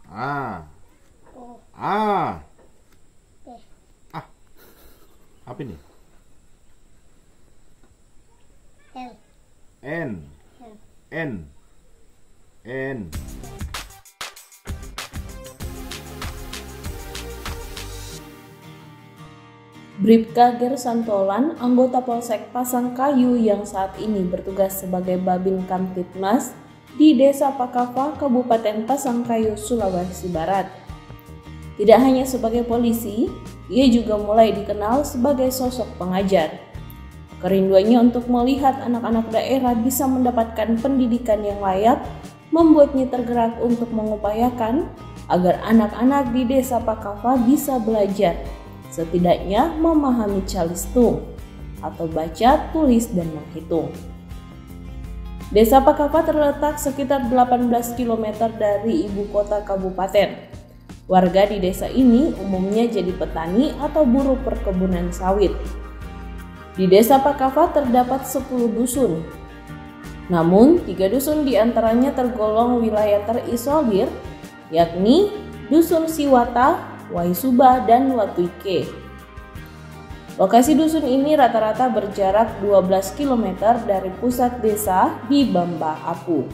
A. O, A. P, Ah. Apa ini? L, N. L, N. N. Bribka Gersantolan, anggota Polsek Pasangkayu yang saat ini bertugas sebagai Babin Kamtibmas di Desa Pakava, Kabupaten Pasangkayu, Sulawesi Barat. Tidak hanya sebagai polisi, ia juga mulai dikenal sebagai sosok pengajar. Kerinduannya untuk melihat anak-anak daerah bisa mendapatkan pendidikan yang layak membuatnya tergerak untuk mengupayakan agar anak-anak di Desa Pakava bisa belajar, setidaknya memahami calistung atau baca, tulis, dan menghitung. Desa Pakava terletak sekitar 18 km dari ibu kota kabupaten. Warga di desa ini umumnya jadi petani atau buruh perkebunan sawit. Di Desa Pakava terdapat 10 dusun. Namun, 3 dusun diantaranya tergolong wilayah terisolir, yakni Dusun Siwata, Waisuba, dan Watuike. Lokasi dusun ini rata-rata berjarak 12 km dari pusat desa di Bamba Apu.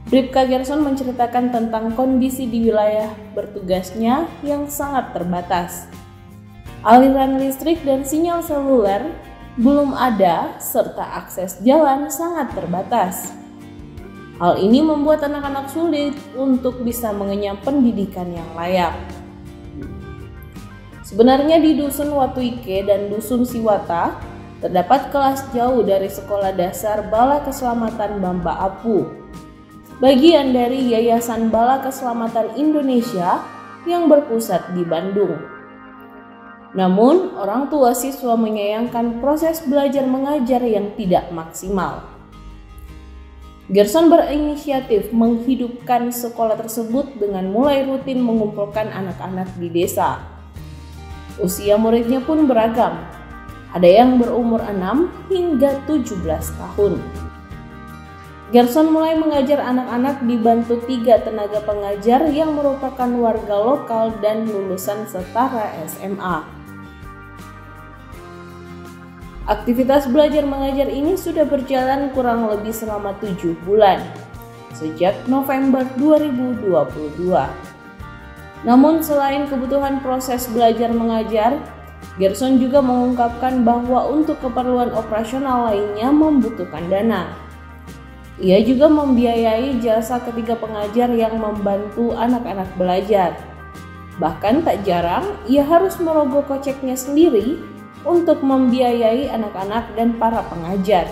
Bribka Gerson menceritakan tentang kondisi di wilayah bertugasnya yang sangat terbatas. Aliran listrik dan sinyal seluler belum ada serta akses jalan sangat terbatas. Hal ini membuat anak-anak sulit untuk bisa mengenyam pendidikan yang layak. Sebenarnya di Dusun Watuike dan Dusun Siwata terdapat kelas jauh dari Sekolah Dasar Bala Keselamatan Bamba Apu, bagian dari Yayasan Bala Keselamatan Indonesia yang berpusat di Bandung. Namun, orang tua siswa menyayangkan proses belajar mengajar yang tidak maksimal. Gerson berinisiatif menghidupkan sekolah tersebut dengan mulai rutin mengumpulkan anak-anak di desa. Usia muridnya pun beragam, ada yang berumur 6 hingga 17 tahun. Gerson mulai mengajar anak-anak dibantu 3 tenaga pengajar yang merupakan warga lokal dan lulusan setara SMA. Aktivitas belajar mengajar ini sudah berjalan kurang lebih selama 7 bulan, sejak November 2022. Namun selain kebutuhan proses belajar mengajar, Gerson juga mengungkapkan bahwa untuk keperluan operasional lainnya membutuhkan dana. Ia juga membiayai jasa ketiga pengajar yang membantu anak-anak belajar. Bahkan tak jarang ia harus merogoh koceknya sendiri untuk membiayai anak-anak dan para pengajar.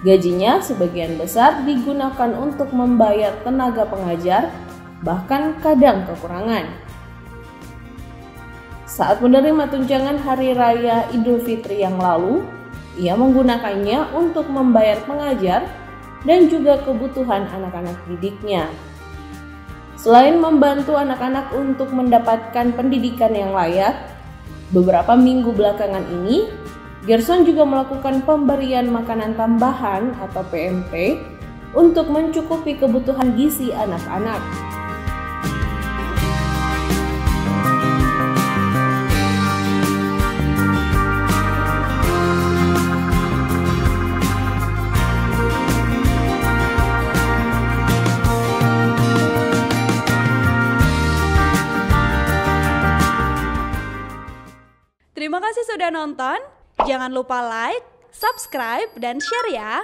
Gajinya sebagian besar digunakan untuk membayar tenaga pengajar, bahkan kadang kekurangan. Saat menerima tunjangan Hari Raya Idul Fitri yang lalu, ia menggunakannya untuk membayar pengajar dan juga kebutuhan anak-anak didiknya. Selain membantu anak-anak untuk mendapatkan pendidikan yang layak, beberapa minggu belakangan ini, Gerson juga melakukan pemberian makanan tambahan atau PMT untuk mencukupi kebutuhan gizi anak-anak. Terima kasih sudah nonton. Jangan lupa like, subscribe, dan share ya.